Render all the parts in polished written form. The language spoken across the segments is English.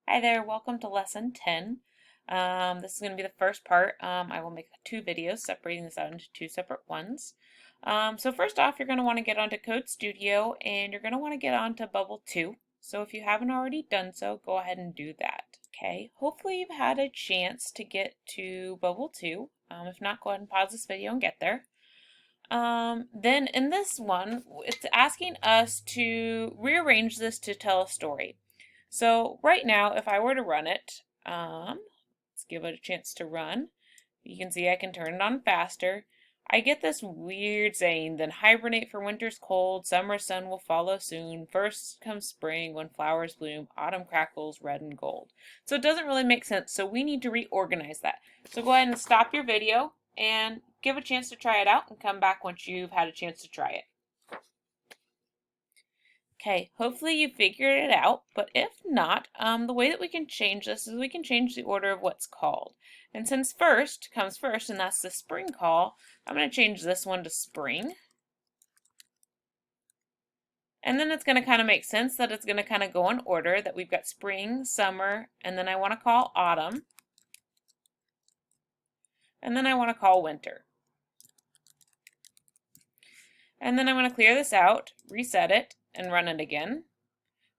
Hi there, welcome to lesson 10. This is going to be the first part. I will make 2 videos separating this out into 2 separate ones. So first off, you're going to want to get onto Code Studio and you're going to want to get onto Bubble 2. So if you haven't already done so, go ahead and do that. Okay, hopefully you've had a chance to get to Bubble 2. If not, go ahead and pause this video and get there. Then in this one, it's asking us to rearrange this to tell a story. So right now, if I were to run it, let's give it a chance to run. You can see I can turn it on faster. I get this weird saying, then hibernate for winter's cold, summer sun will follow soon, first comes spring when flowers bloom, autumn crackles red and gold. So it doesn't really make sense, so we need to reorganize that. So go ahead and stop your video and give a chance to try it out and come back once you've had a chance to try it. Okay, hopefully you figured it out, but if not, the way that we can change this is we can change the order of what's called. And since first comes first, and that's the spring call, I'm going to change this one to spring. And then it's going to kind of make sense that it's going to kind of go in order, that we've got spring, summer, and then I want to call autumn. And then I want to call winter. And then I'm going to clear this out, reset it, and run it again.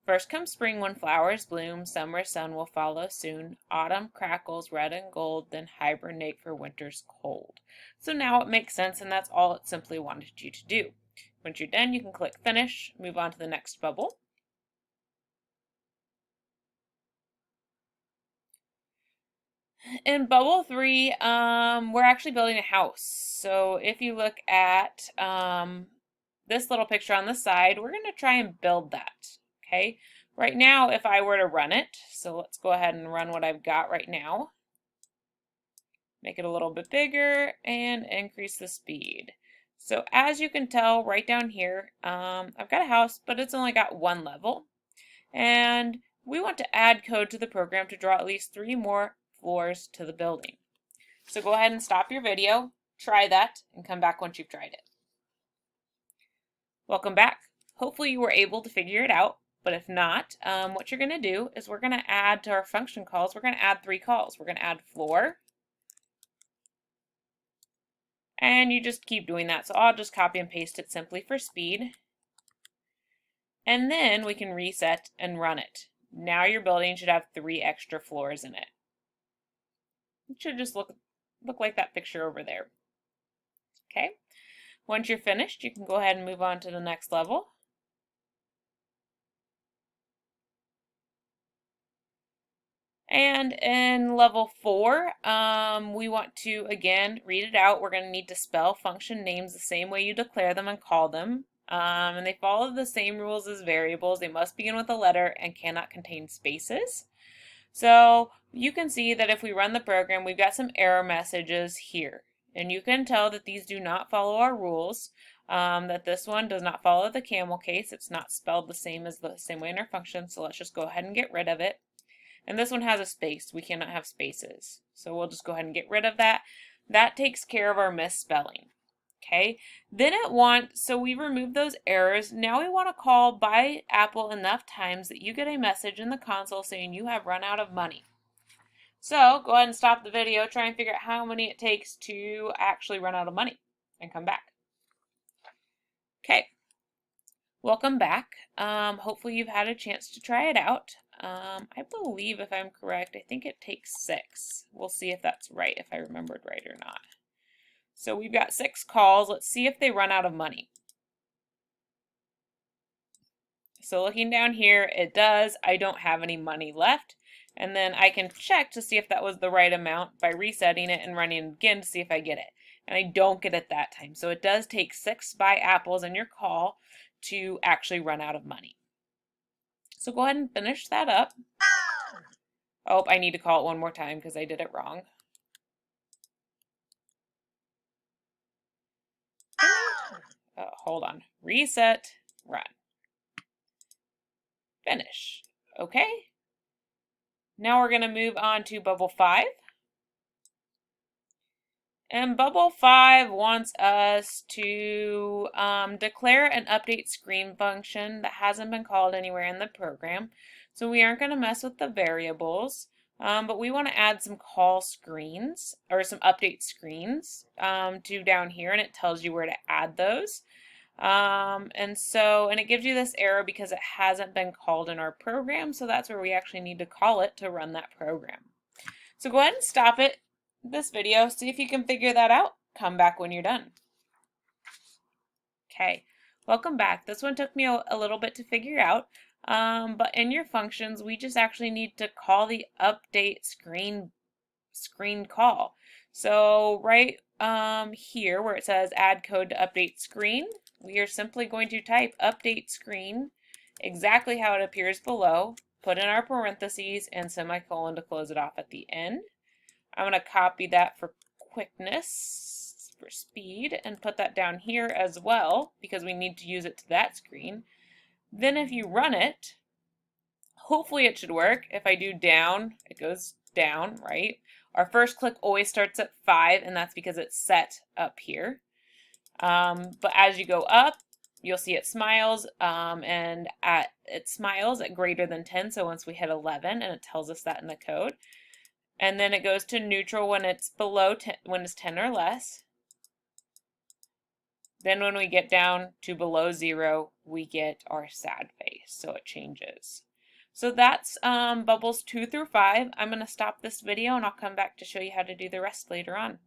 First comes spring when flowers bloom, summer sun will follow soon, autumn crackles red and gold, then hibernate for winter's cold. So now it makes sense, and that's all it simply wanted you to do. Once you're done, you can click finish, move on to the next bubble. In bubble 3, we're actually building a house. So if you look at this little picture on the side, we're going to try and build that. Okay, right now if I were to run it, so let's go ahead and run what I've got right now. Make it a little bit bigger and increase the speed. So as you can tell right down here, I've got a house, but it's only got 1 level. And we want to add code to the program to draw at least 3 more floors to the building. So go ahead and stop your video, try that, and come back once you've tried it. Welcome back. Hopefully you were able to figure it out. But if not, what you're going to do is we're going to add to our function calls, we're going to add 3 calls. We're going to add floor. And you just keep doing that. So I'll just copy and paste it simply for speed. And then we can reset and run it. Now your building should have 3 extra floors in it. It should just look like that picture over there. Okay. Once you're finished, you can go ahead and move on to the next level. And in level 4, we want to, again, read it out. We're going to need to spell function names the same way you declare them and call them. And they follow the same rules as variables. They must begin with a letter and cannot contain spaces. So you can see that if we run the program, we've got some error messages here. And you can tell that these do not follow our rules, that this one does not follow the camel case. It's not spelled the same way in our function, so let's just go ahead and get rid of it. And this one has a space. We cannot have spaces. So we'll just go ahead and get rid of that. That takes care of our misspelling. Okay, then so we remove those errors. Now we want to call buy Apple enough times that you get a message in the console saying you have run out of money. So go ahead and stop the video, try and figure out how many it takes to actually run out of money, and come back. Okay, welcome back. Hopefully you've had a chance to try it out. I believe, if I'm correct, I think it takes 6. We'll see if that's right, if I remembered right or not. So we've got 6 calls. Let's see if they run out of money. So looking down here, it does. I don't have any money left. And then I can check to see if that was the right amount by resetting it and running it again to see if I get it. And I don't get it that time. So it does take 6 buy apples in your call to actually run out of money. So go ahead and finish that up. Oh, I need to call it one more time because I did it wrong. Hold on. Reset, run. Finish. Okay. Now we're going to move on to bubble 5. And bubble 5 wants us to declare an update screen function that hasn't been called anywhere in the program. So we aren't going to mess with the variables, but we want to add some call screens or some update screens to down here, and it tells you where to add those. And it gives you this error because it hasn't been called in our program, so that's where we actually need to call it to run that program. So go ahead and stop this video, see if you can figure that out. Come back when you're done. Okay, welcome back. This one took me a little bit to figure out, but in your functions, we just actually need to call the update screen call. So right here where it says add code to update screen, we are simply going to type update screen exactly how it appears below, put in our parentheses and semicolon to close it off at the end. I'm going to copy that for quickness, for speed, and put that down here as well because we need to use it to that screen. Then if you run it, hopefully it should work. If I do down, it goes down, right? Our first click always starts at 5, and that's because it's set up here. But as you go up, you'll see it smiles, and it smiles at greater than 10, so once we hit 11, and it tells us that in the code. And then it goes to neutral when it's below 10, when it's 10 or less. Then when we get down to below 0, we get our sad face, so it changes. So that's bubbles 2 through 5. I'm going to stop this video and I'll come back to show you how to do the rest later on.